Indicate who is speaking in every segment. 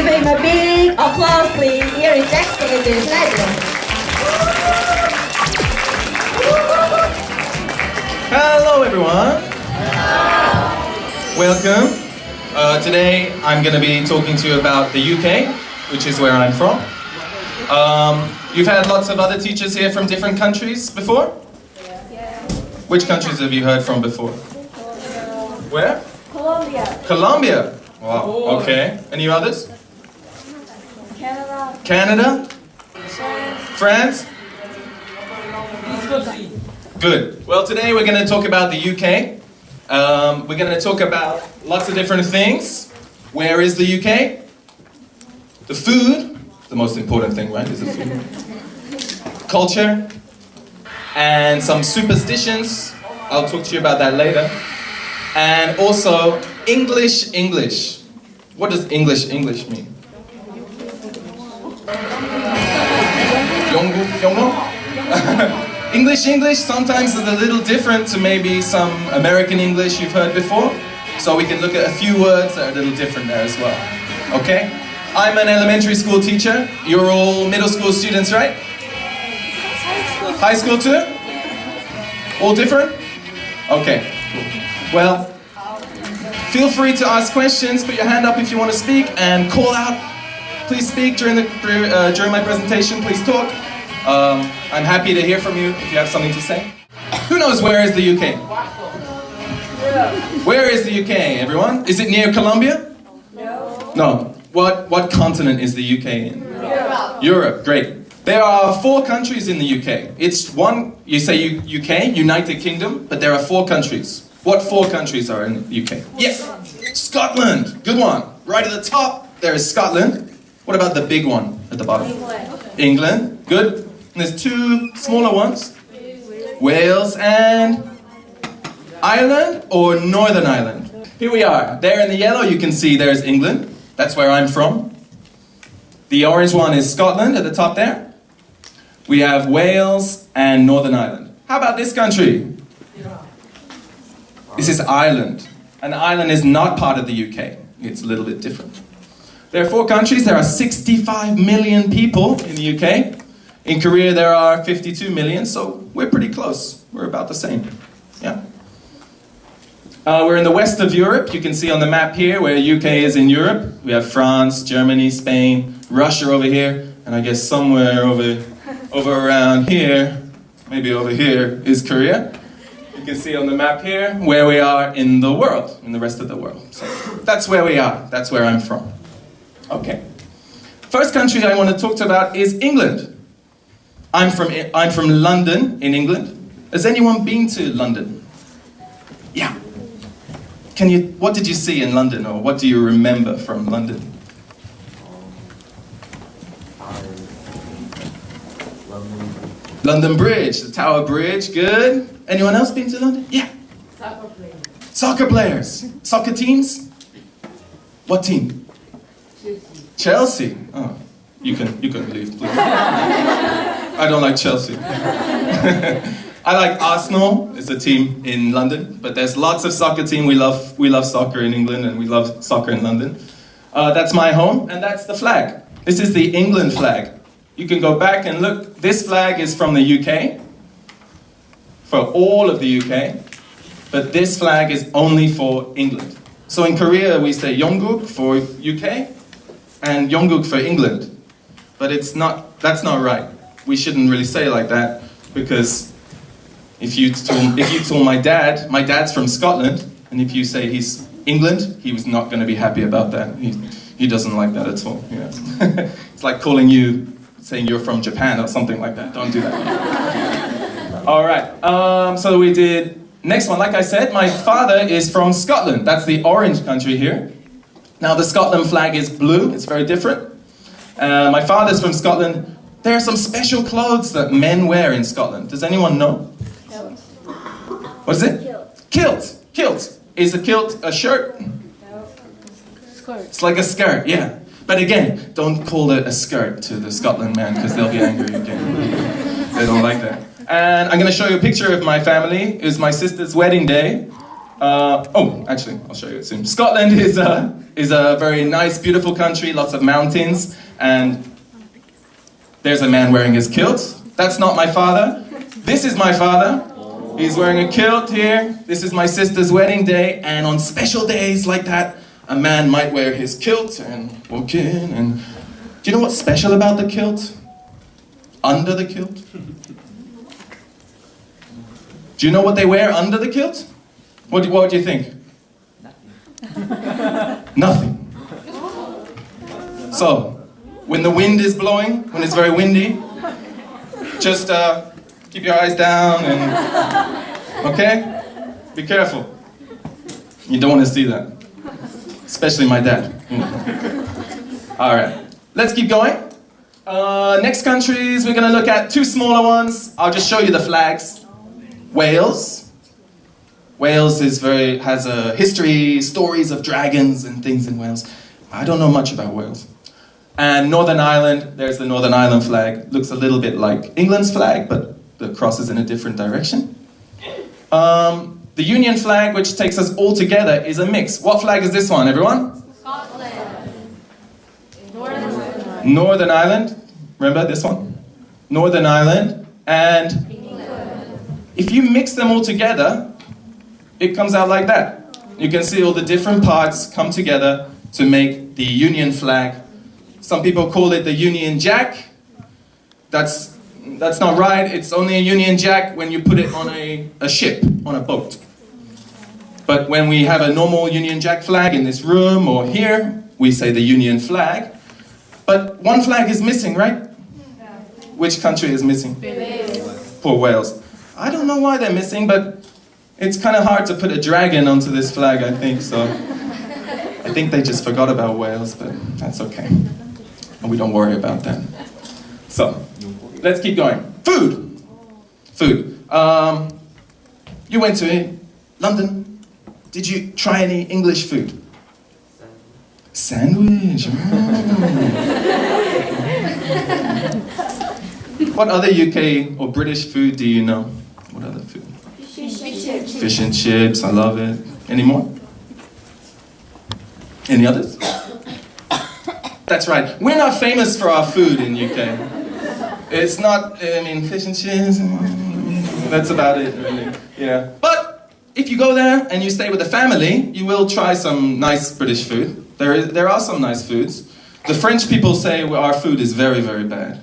Speaker 1: Give him a big applause, please. Here is Jackson in the Sneddon.
Speaker 2: Hello, everyone. Welcome. Today, I'm going to be talking to you about the UK, which is where I'm from. You've had lots of other teachers here from different countries before?
Speaker 1: Yeah.
Speaker 2: Which countries have you heard from before? Where?
Speaker 1: Colombia.
Speaker 2: Colombia. Wow. Okay. Any others?
Speaker 1: Canada.
Speaker 2: Canada?
Speaker 1: France.
Speaker 2: France? Good. Well, today we're going to talk about the UK. We're going to talk about lots of different things. Where is the UK? The food. The most important thing, right, is the food. Culture. And some superstitions. I'll talk to you about that later. And also, English. What does English mean? 영어? English sometimes is a little different to maybe some American English you've heard before. So we can look at a few words that are a little different there as well. Okay? I'm an elementary school teacher. You're all middle school students, right? High school too? All different? Okay. Well, feel free to ask questions, put your hand up if you want to speak, and call out. Please speak during my presentation, please talk. I'm happy to hear from you if you have something to say. Who knows where is the UK? Where is the UK, everyone? Is it near Colombia? No. What continent is the UK in? Europe, great. There are 4 countries in the UK. It's one, you say UK, United Kingdom, but there are 4 countries. What 4 countries are in the UK? Yes, Scotland, good one. Right at the top, there is Scotland. What about the big one at the bottom? England, good. And there's 2 smaller ones. Wales and Ireland or Northern Ireland? Here we are. There in the yellow you can see there's England. That's where I'm from. The orange one is Scotland at the top there. We have Wales and Northern Ireland. How about this country? This is Ireland. And Ireland is not part of the UK. It's a little bit different. There are 4 countries. There are 65 million people in the UK. In Korea there are 52 million, so we're pretty close. We're about the same. Yeah. We're in the west of Europe. You can see on the map here where UK is in Europe. We have France, Germany, Spain, Russia over here, and I guess somewhere over around here, maybe over here, is Korea. You can see on the map here where we are in the world, in the rest of the world. So that's where we are. That's where I'm from. Okay. First country I want to talk about is England. I'm from London in England. Has anyone been to London? Yeah. What did you see in London, or what do you remember from London? London Bridge, the Tower Bridge, good. Anyone else been to London? Yeah.
Speaker 1: Soccer players.
Speaker 2: Soccer players. Soccer teams? What team? Chelsea. Oh, you can leave, please. I don't like Chelsea. I like Arsenal. It's a team in London, but there's lots of soccer teams. We love soccer in England, and we love soccer in London. That's my home, and that's the flag. This is the England flag. You can go back and look. This flag is from the UK, for all of the UK, but this flag is only for England. So in Korea we say Yeongguk for UK and Yeongguk for England, but that's not right. We shouldn't really say it like that, because if you told my dad's from Scotland, and if you say he's England, he was not going to be happy about that. He doesn't like that at all. Yeah. It's like saying you're from Japan or something like that. Don't do that. All right. So we did next one. Like I said, my father is from Scotland. That's the orange country here. Now the Scotland flag is blue. It's very different. My father's from Scotland. There are some special clothes that men wear in Scotland. Does anyone know? What is it? Kilt. Kilt. Is a kilt a shirt?
Speaker 1: No. Skirt.
Speaker 2: It's like a skirt, yeah. But again, don't call it a skirt to the Scotland man, because they'll be angry again. They don't like that. And I'm going to show you a picture of my family. It was my sister's wedding day. Actually, I'll show you it soon. Scotland is a very nice, beautiful country, lots of mountains, and there's a man wearing his kilt. That's not my father. This is my father. He's wearing a kilt here. This is my sister's wedding day, and on special days like that, a man might wear his kilt and walk in. And do you know what's special about the kilt? Under the kilt? Do you know what they wear under the kilt? What would you think? Nothing. So, when the wind is blowing, when it's very windy, just keep your eyes down and, okay? Be careful. You don't want to see that. Especially my dad. All right, let's keep going. Next countries, we're going to look at two smaller ones. I'll just show you the flags. Wales. Wales has a history, stories of dragons and things in Wales. I don't know much about Wales. And Northern Ireland, there's the Northern Ireland flag. Looks a little bit like England's flag, but the cross is in a different direction. The Union flag, which takes us all together, is a mix. What flag is this one, everyone?
Speaker 1: Scotland.
Speaker 2: Northern Ireland. Remember this one? Northern Ireland. And if you mix them all together, it comes out like that. You can see all the different parts come together to make the Union flag. Some people call it the Union Jack. That's not right. It's only a Union Jack when you put it on a ship, on a boat. But when we have a normal Union Jack flag in this room or here, we say the Union flag. But one flag is missing, right? Which country is missing? Poor Wales. I don't know why they're missing, but it's kind of hard to put a dragon onto this flag, I think, so I think they just forgot about Wales, but that's okay. And we don't worry about that. So, let's keep going. Food. Food. You went to London. Did you try any English food? Sandwich. What other UK or British food do you know? What other food? Fish and chips, I love it. Any more? Any others? That's right. We're not famous for our food in UK. It's not, fish and chips, that's about it, really. Yeah. But if you go there and you stay with a family, you will try some nice British food. There are some nice foods. The French people say our food is very, very bad.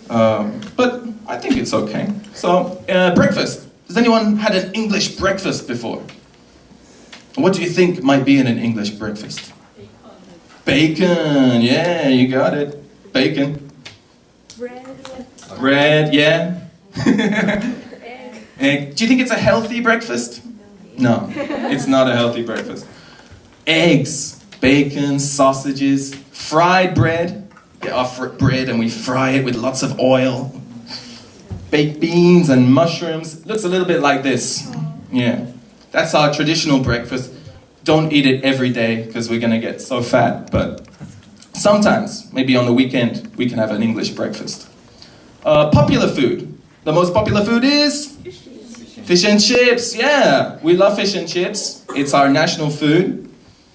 Speaker 2: But I think it's okay. So, breakfast. Has anyone had an English breakfast before? What do you think might be in an English breakfast? Bacon, yeah, you got it. Bacon. Bread, yeah. Egg. Do you think it's a healthy breakfast? No, it's not a healthy breakfast. Eggs, bacon, sausages, fried bread. Get our bread and we fry it with lots of oil. Baked beans and mushrooms. Looks a little bit like this. Yeah, that's our traditional breakfast. Don't eat it every day because we're gonna get so fat, but sometimes, maybe on the weekend, we can have an English breakfast. Popular food. The most popular food is? Fish and chips, yeah. We love fish and chips. It's our national food.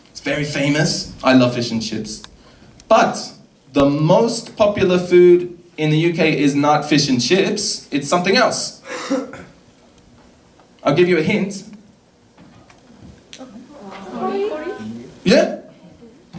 Speaker 2: It's very famous. I love fish and chips. But the most popular food in the UK is not fish and chips, it's something else. I'll give you a hint. Yeah?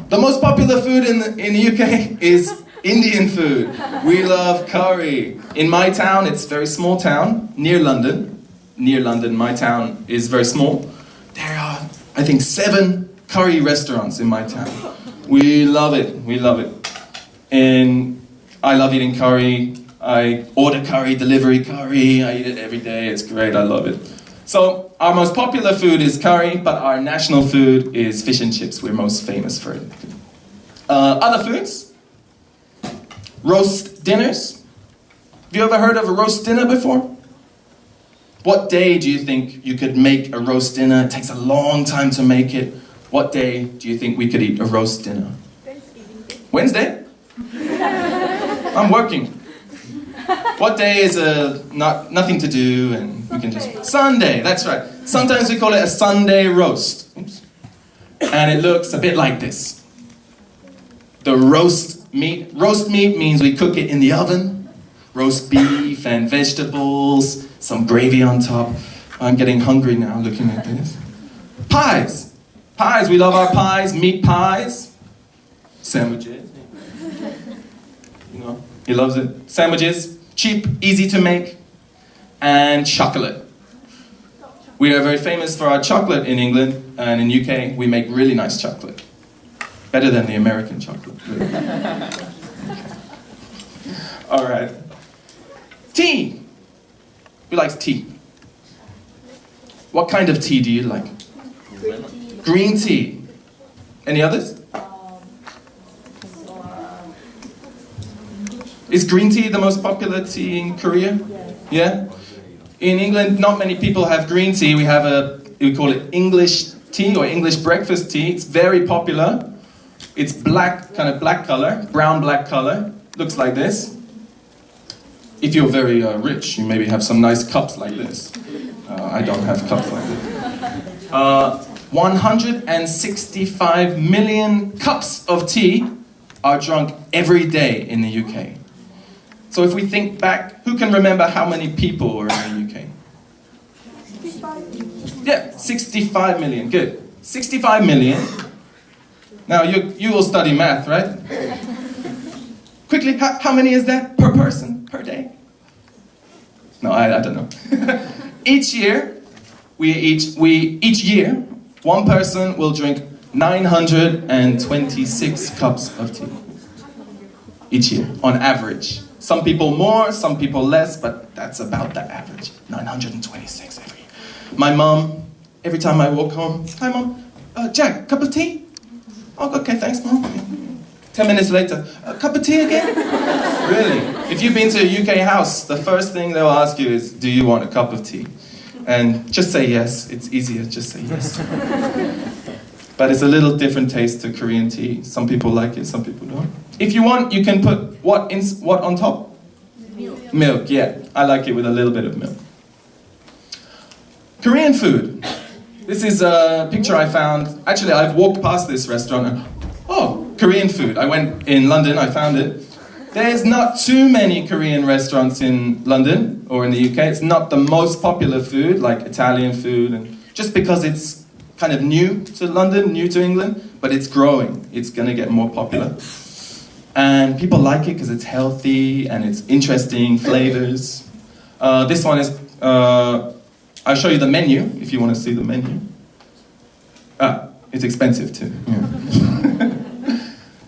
Speaker 2: The most popular food in the UK is Indian food. We love curry. In my town, it's a very small town, near London. Near London, my town is very small. There are, I think, 7 curry restaurants in my town. We love it, we love it. And I love eating curry. I order curry, delivery curry. I eat it every day, it's great, I love it. So, our most popular food is curry, but our national food is fish and chips. We're most famous for it. Other foods? Roast dinners. Have you ever heard of a roast dinner before? What day do you think you could make a roast dinner? It takes a long time to make it. What day do you think we could eat a roast dinner? Wednesday? I'm working. What day is nothing to do and we can just... Sunday, that's right. Sometimes we call it a Sunday roast. Oops. And it looks a bit like this. The roast meat. Roast meat means we cook it in the oven. Roast beef and vegetables, some gravy on top. I'm getting hungry now looking at this. Pies. Pies, we love our pies. Meat pies. Sandwiches. You know, he loves it. Sandwiches, cheap, easy to make. And chocolate. We are very famous for our chocolate in England, and in UK we make really nice chocolate. Better than the American chocolate. Really. All right. Tea. Who likes tea? What kind of tea do you like? Green tea. Any others? Is green tea the most popular tea in Korea? Yeah? In England, not many people have green tea. We call it English tea or English breakfast tea. It's very popular. It's black, kind of black color, brown black color. Looks like this. If you're very rich, you maybe have some nice cups like this. I don't have cups like this. 165 million cups of tea are drunk every day in the UK. So if we think back, who can remember how many people were in the UK? Yeah, 65 million, good. 65 million. Now you will study math, right? Quickly, how many is that per person, per day? No, I don't know. Each year, one person will drink 926 cups of tea. Each year, on average. Some people more, some people less, but that's about the average. 926 every year. My mom, every time I walk home, hi mom, Jack, cup of tea? Oh, okay, thanks mom. 10 minutes later, a cup of tea again? Really? If you've been to a UK house, the first thing they'll ask you is, do you want a cup of tea? And just say yes, it's easier, just say yes. But it's a little different taste to Korean tea. Some people like it, some people don't. If you want, you can put what on top? Milk. Milk, yeah. I like it with a little bit of milk. Korean food. This is a picture I found. Actually, I've walked past this restaurant and, oh, Korean food. I went in London, I found it. There's not too many Korean restaurants in London or in the UK. It's not the most popular food, like Italian food, and just because it's kind of new to London, new to England, but it's growing. It's gonna get more popular. And people like it because it's healthy and it's interesting flavors. This one is, I'll show you the menu if you want to see the menu. It's expensive too. Yeah.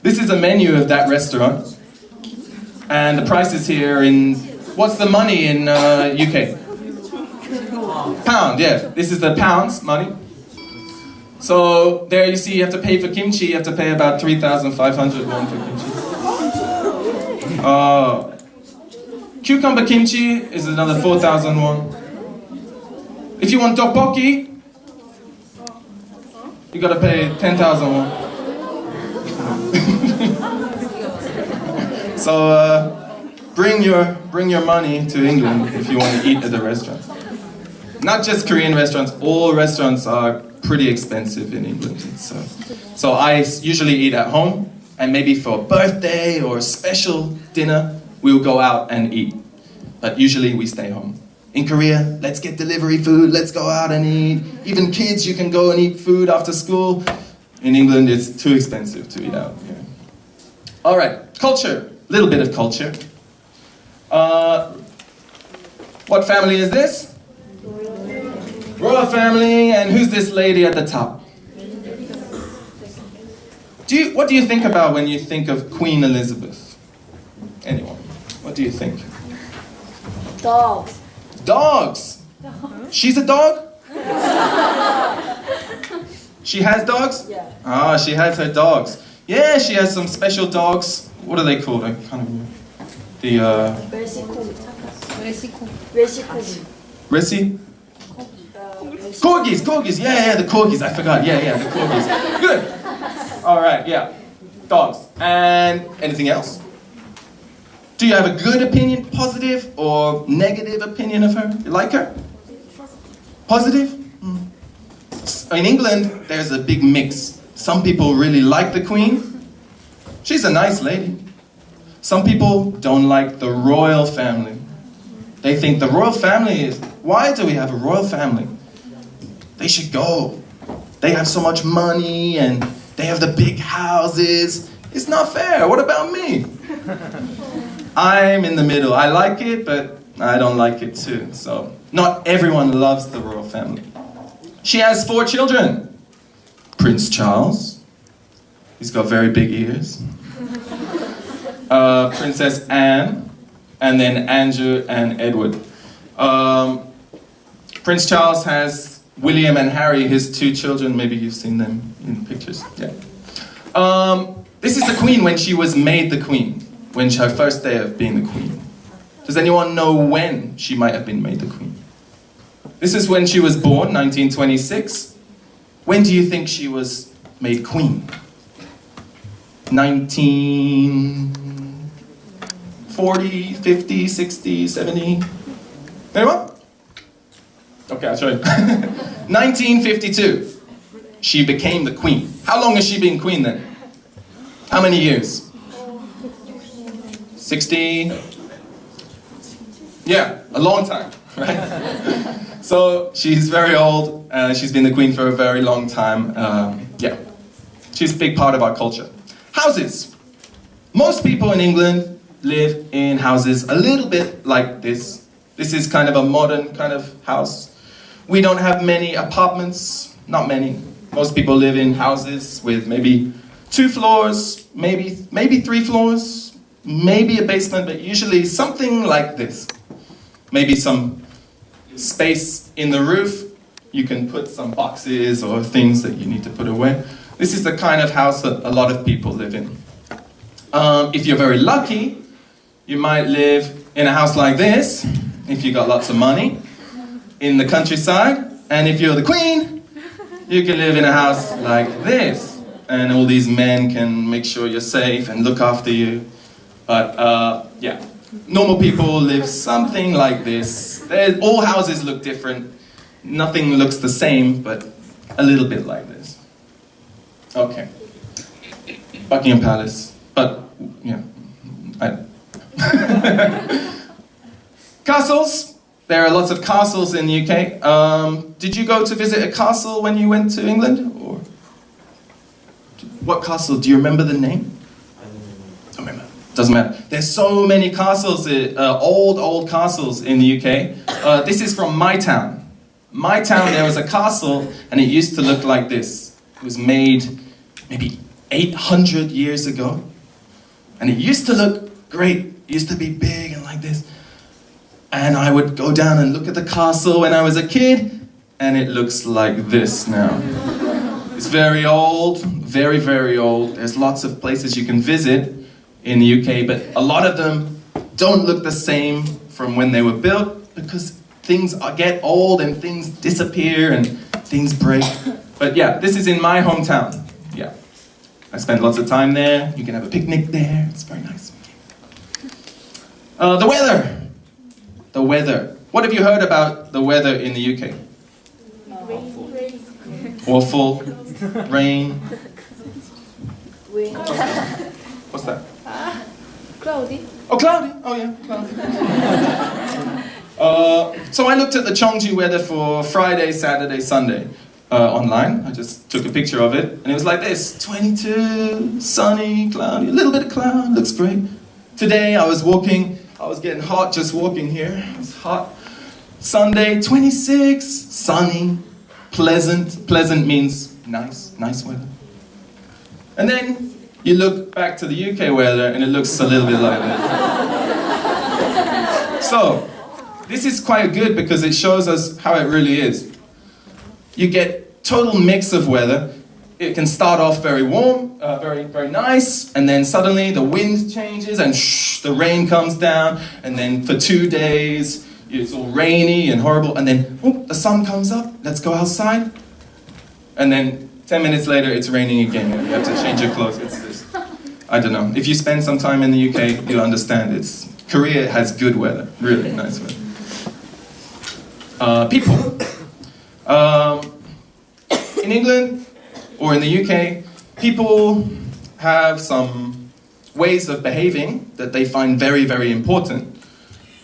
Speaker 2: This is a menu of that restaurant. And the prices here in, what's the money in UK? Pound, yeah. This is the pounds money. So there you see you have to pay for kimchi, you have to pay about 3,500 won for kimchi. Cucumber kimchi is another 4,000 won. If you want tteokbokki, you gotta pay 10,000 won. So bring your money to England if you want to eat at the restaurant. Not just Korean restaurants, all restaurants are pretty expensive in England. So I usually eat at home, and maybe for a birthday or a special dinner, we'll go out and eat. But usually we stay home. In Korea, let's get delivery food, let's go out and eat. Even kids, you can go and eat food after school. In England, it's too expensive to eat out. Yeah. All right, culture. Little bit of culture. What family is this? Royal family, and who's this lady at the top? What do you think about when you think of Queen Elizabeth? Anyone? What do you think?
Speaker 1: Dogs.
Speaker 2: Dogs! She's a dog? She has dogs?
Speaker 1: Yeah.
Speaker 2: Ah, she has her dogs. Yeah, she has some special dogs. What are they called? I can't remember. The Resi? Corgis, yeah, the corgis, I forgot, yeah, the corgis. Good. All right, yeah, dogs. And anything else? Do you have a good opinion, positive or negative opinion of her? You like her? Positive? In England, there's a big mix. Some people really like the Queen. She's a nice lady. Some people don't like the royal family. They think the royal family is, why do we have a royal family? They should go. They have so much money and they have the big houses. It's not fair. What about me? I'm in the middle. I like it, but I don't like it too. So not everyone loves the royal family. She has 4 children. Prince Charles. He's got very big ears. Princess Anne, and then Andrew and Edward. Prince Charles has William and Harry, his 2 children. Maybe you've seen them in pictures. Yeah. This is the Queen when she was made the Queen, when her first day of being the Queen. Does anyone know when she might have been made the Queen? This is when she was born, 1926. When do you think she was made Queen? 1940, 50, 60, 70? Anyone? Okay, I'll show you. 1952. She became the Queen. How long has she been Queen then? How many years? 60? Yeah, a long time, right? So she's very old. She's been the Queen for a very long time. Yeah, she's a big part of our culture. Houses. Most people in England live in houses a little bit like this. This is kind of a modern kind of house. We don't have many apartments, not many. Most people live in houses with maybe 2 floors, maybe 3 floors, maybe a basement, but usually something like this. Maybe some space in the roof. You can put some boxes or things that you need to put away. This is the kind of house that a lot of people live in. If you're very lucky, you might live in a house like this, if you got lots of money, in the countryside. And if you're the Queen, you can live in a house like this. And all these men can make sure you're safe and look after you. But yeah, normal people live something like this. All houses look different. Nothing looks the same, but a little bit like this. Okay. Buckingham Palace. But, yeah. Castles. There are lots of castles in the UK. Did you go to visit a castle when you went to England? Or what castle? Do you remember the name? Don't remember. Doesn't matter. There's so many castles, old castles in the UK. This is from my town. My town, there was a castle, and it used to look like this. It was made maybe 800 years ago. And it used to look great. It used to be big and like this. And I would go down and look at the castle when I was a kid, and it looks like this now. It's very old, very, very old. There's lots of places you can visit in the UK, but a lot of them don't look the same from when they were built, because things get old and things disappear and things break. But yeah, this is in my hometown. Yeah, I spent lots of time there. You can have a picnic there. It's very nice. The weather. The weather. What have you heard about the weather in the UK? Awful. Rain. What's that?
Speaker 3: Cloudy.
Speaker 2: Oh, cloudy. Oh, yeah, cloudy. So I looked at the Cheongju weather for Friday, Saturday, Sunday online. I just took a picture of it, and it was like this: 22, sunny, cloudy, a little bit of cloud, looks great. Today I was walking, I was getting hot just walking here. It was hot. Sunday, 26, sunny, pleasant. Pleasant means nice weather. And then you look back to the UK weather, and it looks a little bit like this. So, this is quite good because it shows us how it really is. You get total mix of weather. It can start off very warm, very nice, and then suddenly the wind changes and the rain comes down, and then for 2 days it's all rainy and horrible, and then the sun comes up, let's go outside, and then 10 minutes later it's raining again and you have to change your clothes. It's this. I don't know. If you spend some time in the UK, you'll understand. Korea has good weather, really nice weather. People. In England or in the UK, people have some ways of behaving that they find very, very important.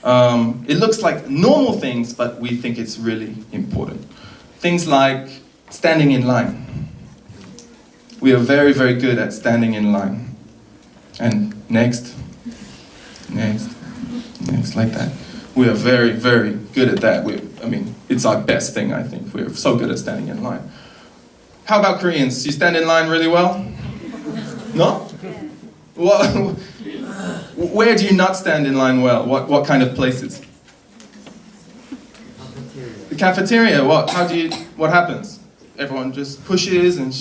Speaker 2: It looks like normal things, but we think it's really important. Things like standing in line. We are very, very good at standing in line. And next, like that. We are very, very good at that. It's our best thing, I think. We're so good at standing in line. How about Koreans? You stand in line really well? No? Well, where do you not stand in line well? What kind of places? The cafeteria. What happens? Everyone just pushes and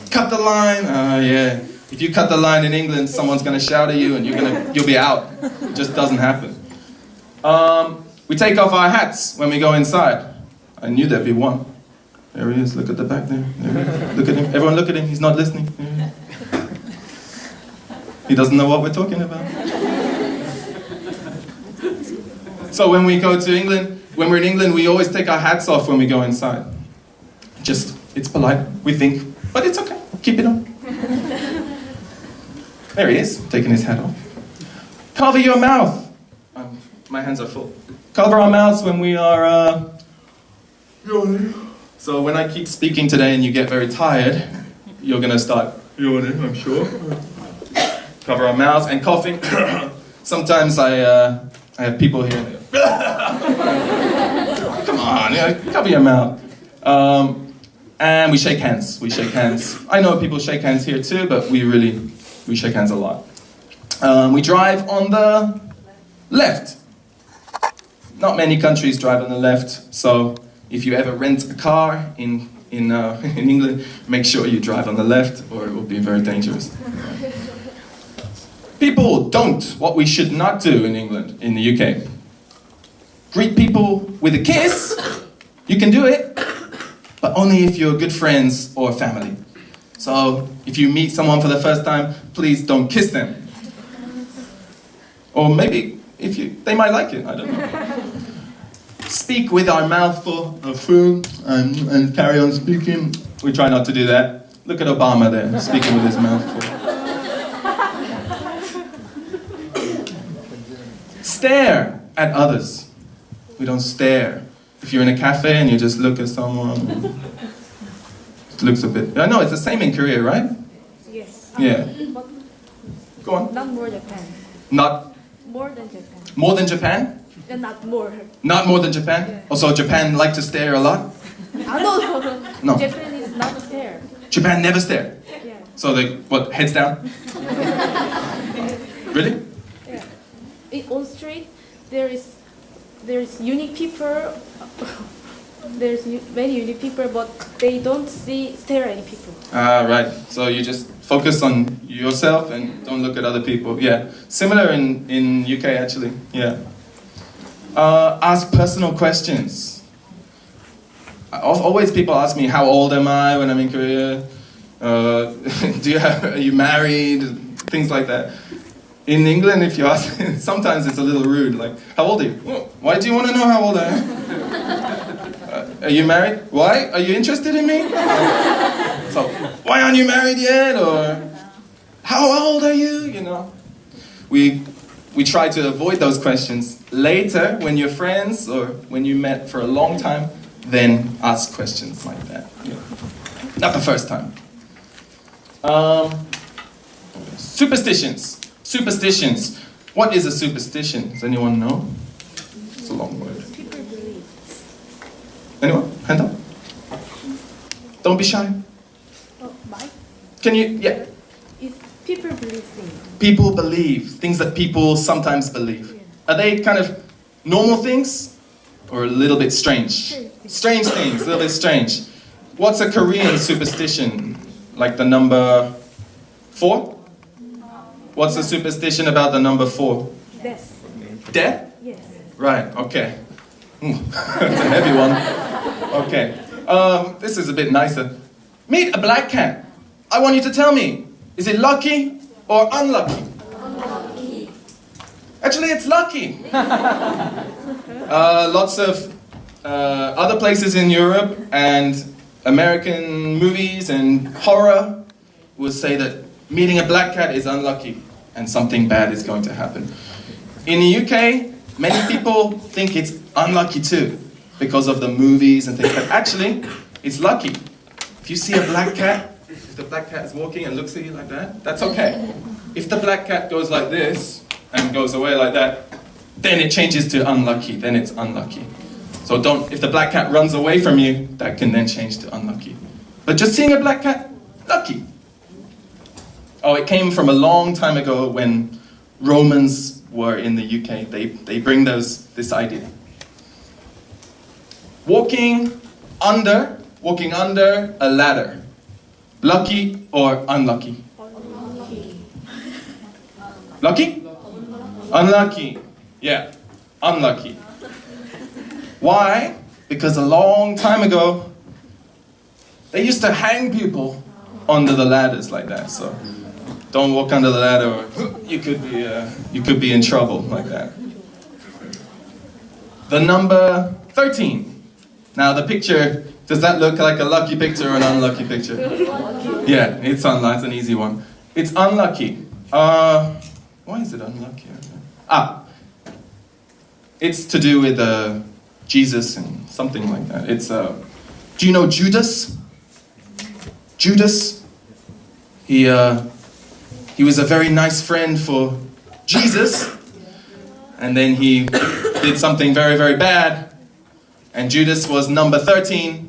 Speaker 2: cut the line. Yeah. If you cut the line in England, someone's going to shout at you and you'll be out. It just doesn't happen. We take off our hats when we go inside. I knew there'd be one. There he is. Look at the back there. Look at him. Everyone look at him. He's not listening. He doesn't know what we're talking about. So when we go to England, when we're in England, we always take our hats off when we go inside. It's polite, we think, but it's okay. Keep it on. There he is, taking his hat off. Cover your mouth. My hands are full. Cover our mouths when we are yawning. So when I keep speaking today and you get very tired, you're going to start yawning, I'm sure. Cover our mouths and coughing. Sometimes I have people here. Come on, cover your mouth. And we shake hands. I know people shake hands here too, but we shake hands a lot. We drive on the left. Not many countries drive on the left, so if you ever rent a car in England, make sure you drive on the left, or it will be very dangerous. People don't what we should not do in England, in the UK. Greet people with a kiss. You can do it, but only if you're good friends or family. So if you meet someone for the first time, please don't kiss them. Or maybe they might like it, I don't know. Speak with our mouth full of food and carry on speaking. We try not to do that. Look at Obama there, speaking with his mouth full. Stare at others. We don't stare. If you're in a cafe and you just look at someone, it looks a bit... I know, it's the same in Korea, right?
Speaker 3: Yes.
Speaker 2: Yeah.
Speaker 3: But
Speaker 2: Go on.
Speaker 3: not more Japan.
Speaker 2: Not
Speaker 3: More than Japan.
Speaker 2: more than Japan?
Speaker 3: Not more.
Speaker 2: Not more than Japan?
Speaker 3: Yeah.
Speaker 2: Also, Japan like to stare a lot?
Speaker 3: No.
Speaker 2: No.
Speaker 3: Japan is not there.
Speaker 2: Japan never stare.
Speaker 3: Yeah.
Speaker 2: So they, heads down? Really?
Speaker 3: Yeah. On street, there's unique people. There's many unique people, but they don't stare at people.
Speaker 2: Ah, right. So you just focus on yourself and don't look at other people. Yeah. Similar in UK actually. Yeah. Ask personal questions. Always people ask me, how old am I when I'm in Korea? Are you married? Things like that. In England, if you ask, sometimes it's a little rude, like, how old are you? Oh, why do you want to know how old I am? Are you married? Why? Are you interested in me? So, why aren't you married yet? Or, how old are you? You know, we try to avoid those questions. Later, when you're friends or when you met for a long time, then ask questions like that. You know. Not the first time. Superstitions. Superstitions. What is a superstition? Does anyone know? It's a long word.
Speaker 3: People believe.
Speaker 2: Anyone? Hand up. Don't be shy.
Speaker 3: Oh, Mike?
Speaker 2: Can you? Yeah.
Speaker 3: It's people believe things.
Speaker 2: People believe. Things that people sometimes believe. Are they kind of normal things? Or a little bit strange? Strange things, a little bit strange. What's a Korean superstition? Like the number 4? What's the superstition about the number 4?
Speaker 3: Death.
Speaker 2: Death?
Speaker 3: Yes.
Speaker 2: Right, okay. That's a heavy one. Okay. This is a bit nicer. Meet a black cat. I want you to tell me, Is it lucky or unlucky? Actually, it's lucky. Lots of other places in Europe and American movies and horror would say that meeting a black cat is unlucky and something bad is going to happen. In the UK, many people think it's unlucky too because of the movies and things, but actually, it's lucky. If you see a black cat, if the black cat is walking and looks at you like that, that's okay. If the black cat goes like this and goes away like that, then it changes to unlucky, then it's unlucky. So if the black cat runs away from you, that can then change to unlucky. But just seeing a black cat, lucky. Oh, it came from a long time ago when Romans were in the UK. They bring this idea. Walking under a ladder. Lucky or unlucky? Lucky? Unlucky. Yeah, unlucky. Why? Because a long time ago, they used to hang people under the ladders like that. So don't walk under the ladder, or you could be in trouble like that. The number 13. Now the picture, does that look like a lucky picture or an unlucky picture? Yeah, it's unlucky. It's an easy one. It's unlucky. Why is it unlucky? It's to do with Jesus and something like that. It's do you know Judas? Judas. He was a very nice friend for Jesus, and then he did something very, very bad. And Judas was number 13,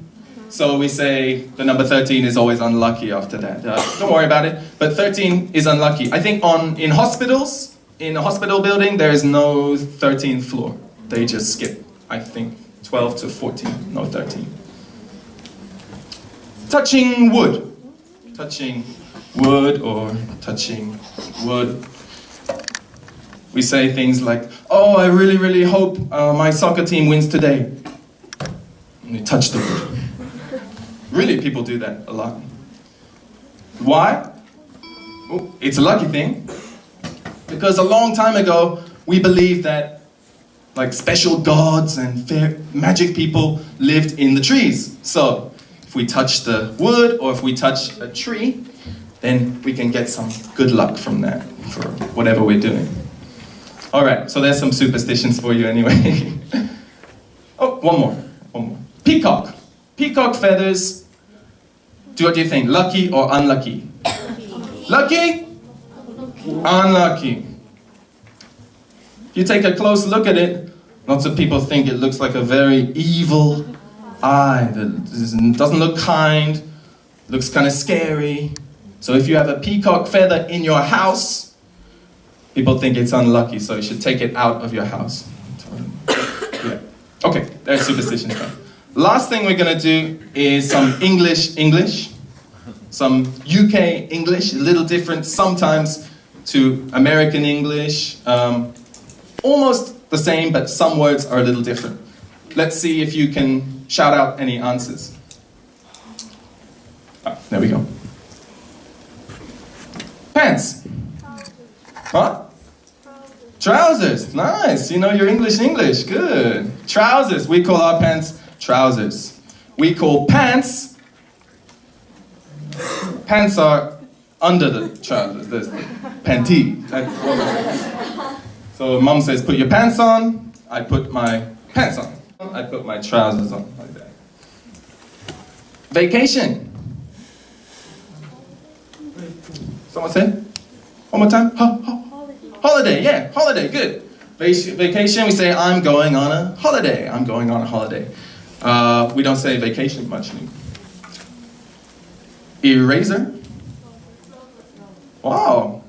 Speaker 2: so we say the number 13 is always unlucky after that. Don't worry about it, but 13 is unlucky. I think in hospitals, in a hospital building, there is no 13th floor. They just skip, I think, 12 to 14, no 13. Touching wood. Touching wood or touching wood. We say things like, oh, I really, really hope my soccer team wins today. And you touch the wood. Really, people do that a lot. Why? Oh, it's a lucky thing. Because a long time ago, we believed that like special gods and magic people lived in the trees. So if we touch the wood or if we touch a tree, then we can get some good luck from that for whatever we're doing. All right, so there's some superstitions for you anyway. Oh, one more. Peacock. Peacock feathers. What do you think? Lucky or unlucky? Lucky? Unlucky. If you take a close look at it, lots of people think it looks like a very evil eye that doesn't look kind, looks kind of scary. So if you have a peacock feather in your house, people think it's unlucky, so you should take it out of your house. Yeah. Okay, there's superstitions done. Last thing we're going to do is some English, some UK English, a little different sometimes to American English. Almost the same, but some words are a little different. Let's see if you can shout out any answers. There we go. Pants. What? Trousers. Nice. You know your English. Good. Trousers. We call our pants trousers. We call pants. Pants are under the trousers. There's the panty. That's what So mom says, put your pants on. I put my pants on. I put my trousers on like that. Vacation. Someone say? One more time. Holiday. Yeah, holiday. Good. Vacation. We say, I'm going on a holiday. I'm going on a holiday. We don't say vacation much anymore. Eraser. Wow.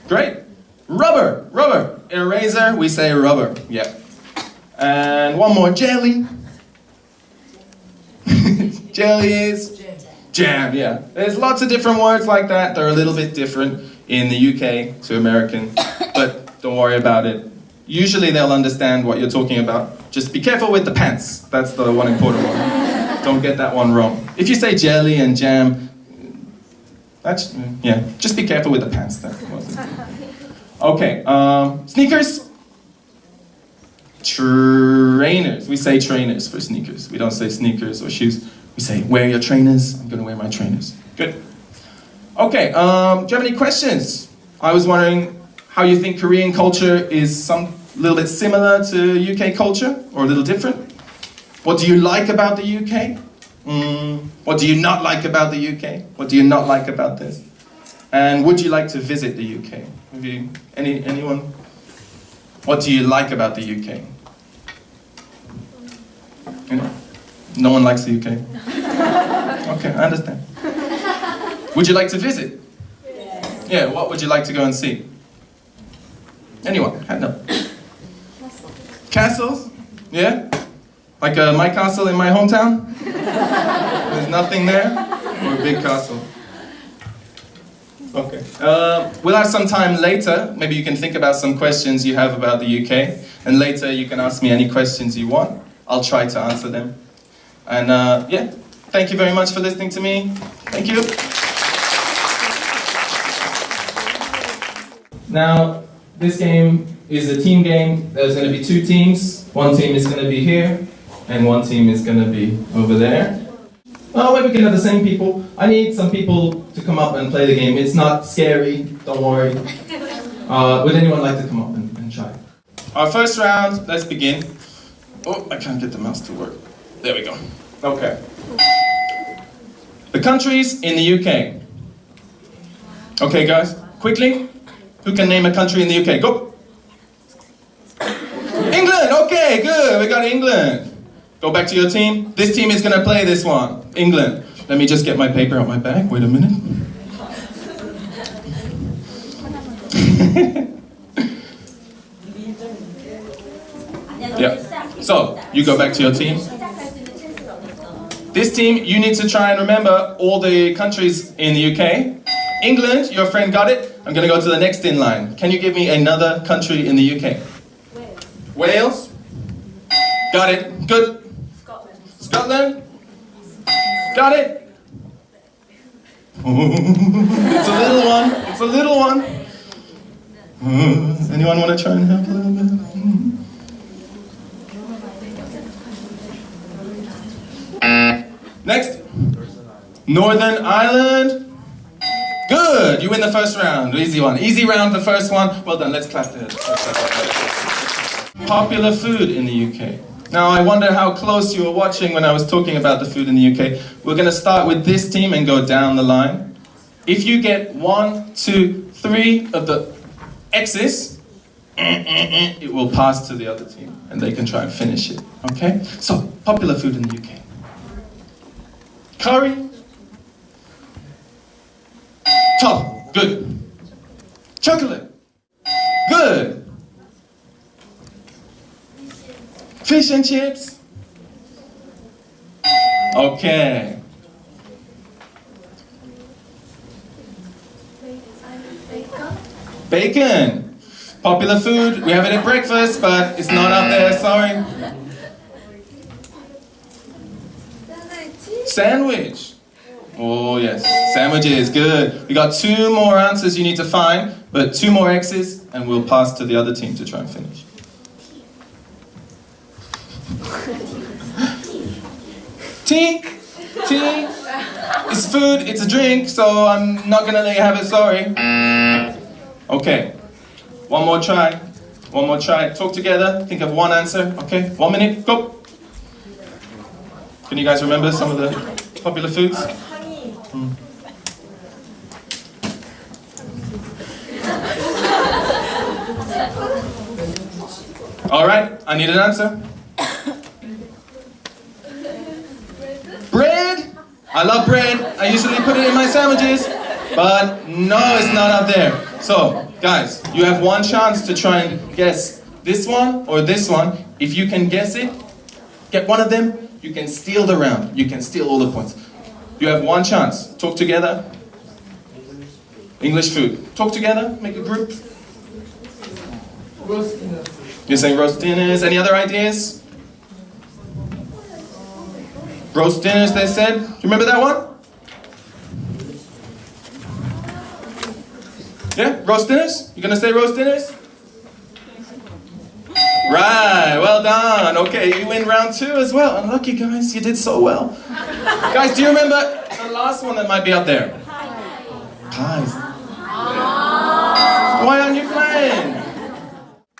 Speaker 2: Great. Rubber. Eraser, we say rubber. Yeah. And one more, jelly. Jelly is jam, yeah. There's lots of different words like that. They're a little bit different in the UK to American, but don't worry about it. Usually they'll understand what you're talking about. Just be careful with the pants. That's the one important one. Don't get that one wrong. If you say jelly and jam, That's, yeah, just be careful with the pants. That's the most important. Okay, sneakers? Trainers. We say trainers for sneakers. We don't say sneakers or shoes. We say, wear your trainers. I'm gonna wear my trainers. Good. Okay, do you have any questions? I was wondering how you think Korean culture is some little bit similar to UK culture or a little different? What do you like about the UK? What do you not like about the UK? What do you not like about this? And would you like to visit the UK? Have you, anyone? What do you like about the UK? You know, no one likes the UK. Okay, I understand. Would you like to visit? Yeah, what would you like to go and see? Anyone? Hand up. Castles? Yeah? Like my castle in my hometown? There's nothing there? Or a big castle? Okay. We'll have some time later. Maybe you can think about some questions you have about the UK. And later you can ask me any questions you want. I'll try to answer them. And yeah, thank you very much for listening to me. Thank you. Now, this game is a team game. There's going to be 2 teams. One team is going to be here, and one team is going to be over there. Oh, maybe we can have the same people. I need some people to come up and play the game. It's not scary, don't worry. Would anyone like to come up and try? Our first round, let's begin. Oh, I can't get the mouse to work. There we go. Okay. The countries in the UK. Okay, guys, quickly. Who can name a country in the UK? Go! England! Okay, good. We got England. Go back to your team. This team is going to play this one. England. Let me just get my paper out my bag. Wait a minute. Yeah. So, you go back to your team. This team, you need to try and remember all the countries in the UK. England, your friend got it. I'm going to go to the next in line. Can you give me another country in the UK? Wales? Got it. Good. Scotland? Got it. It's a little one. It's a little one. Anyone want to try and help a little bit? Next. Northern Ireland. Good. You win the first round. Easy one. Easy round, the first one. Well done. Let's clap the head. Popular food in the UK. Now, I wonder how close you were watching when I was talking about the food in the UK. We're going to start with this team and go down the line. If you get 1, 2, 3 of the X's, it will pass to the other team and they can try and finish it. Okay? So, popular food in the UK. Curry. Top. Good. Chocolate. Good. Fish and chips. Okay. Bacon. Popular food. We have it at breakfast, but it's not up there, sorry. Sandwich. Oh yes, sandwiches, good. We got 2 more answers you need to find, but 2 more X's, and we'll pass to the other team to try and finish. Tea. Tea. It's food, it's a drink, so I'm not gonna let you have it, sorry. Okay, one more try. One more try. Talk together, think of one answer, okay? 1 minute, go. Can you guys remember some of the popular foods? All right, I need an answer. Bread? I love bread. I usually put it in my sandwiches, but no, it's not up there. So, guys, you have one chance to try and guess this one or this one. If you can guess it, get one of them, you can steal the round. You can steal all the points. You have one chance. Talk together. English food. Talk together, make a group. You're saying roast dinners. Any other ideas? Roast dinners, they said. Do you remember that one? Yeah, roast dinners? You gonna say roast dinners? Right, well done. Okay, you win round 2 as well. Unlucky guys, you did so well. Guys, do you remember the last one that might be up there? Pies. Why aren't you playing?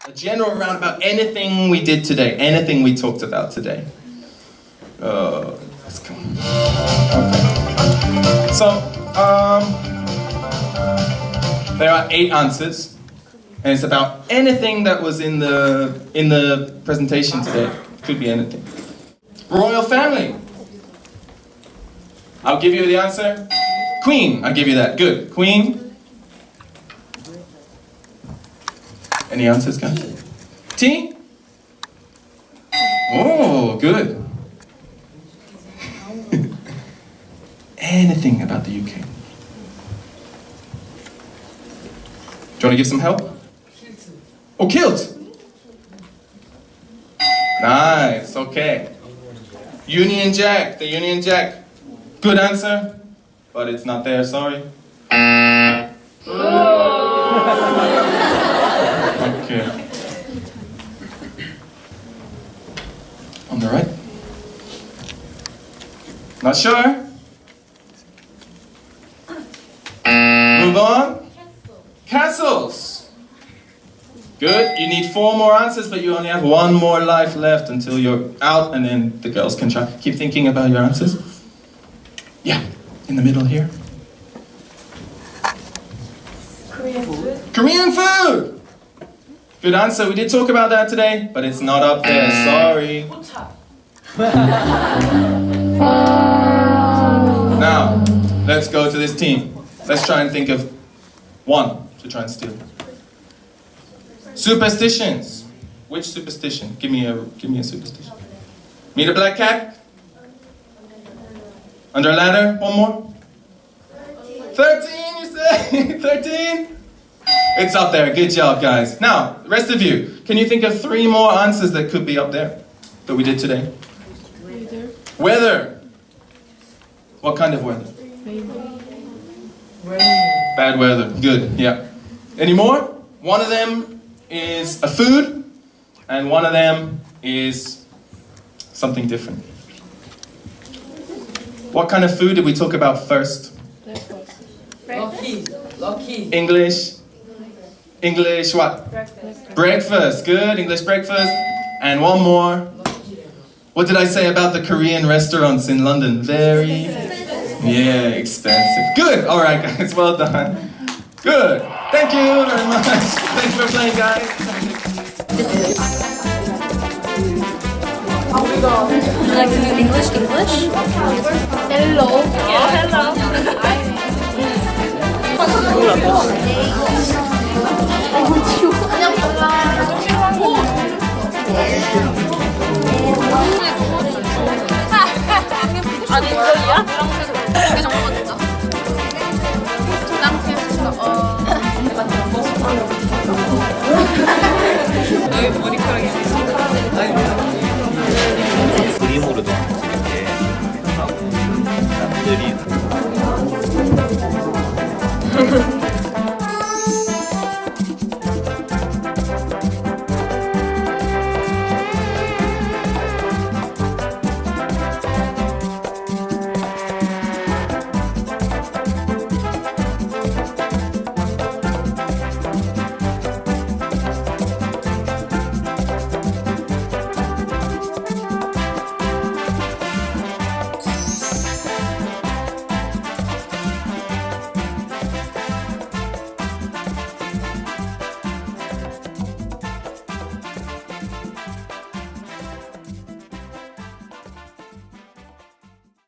Speaker 2: A general round about anything we did today, anything we talked about today. Let's go. Okay. So, there are 8 answers, and it's about anything that was in the presentation today. Could be anything. Royal family. I'll give you the answer. Queen. I'll give you that. Good. Queen. Any answers, guys? Tea? Oh, good. Anything about the UK? Do you want to give some help? Oh, kilt. Nice, okay. Union Jack, the Union Jack. Good answer, but it's not there, sorry. Okay. On the right? Not sure? Move on. Castles. Good. You need 4 more answers, but you only have 1 more life left until you're out, and then the girls can try. Keep thinking about your answers. Yeah, in the middle here.
Speaker 3: Korean food.
Speaker 2: Korean food. Good answer. We did talk about that today, but it's not up there. Sorry. Now, let's go to this team. Let's try and think of 1 to try and steal. Superstitions. Which superstition? Give me a superstition. Meet a black cat? Under a ladder? 1 more? 13, you say? 13? It's up there. Good job, guys. Now, the rest of you, can you think of 3 more answers that could be up there that we did today?
Speaker 3: Weather.
Speaker 2: Weather. What kind of weather? Bad weather. Good, yeah. Any more? One of them is a food, and one of them is something different. What kind of food did we talk about first?
Speaker 4: Lucky.
Speaker 2: English what?
Speaker 3: Breakfast.
Speaker 2: Breakfast. Good, English breakfast. And one more. What did I say about the Korean restaurants in London? Very, yeah, expensive. Good, all right guys, well done. Good, thank you very much. Thanks for playing, guys.
Speaker 1: Would you like to do English?
Speaker 3: Hello.
Speaker 1: Hello.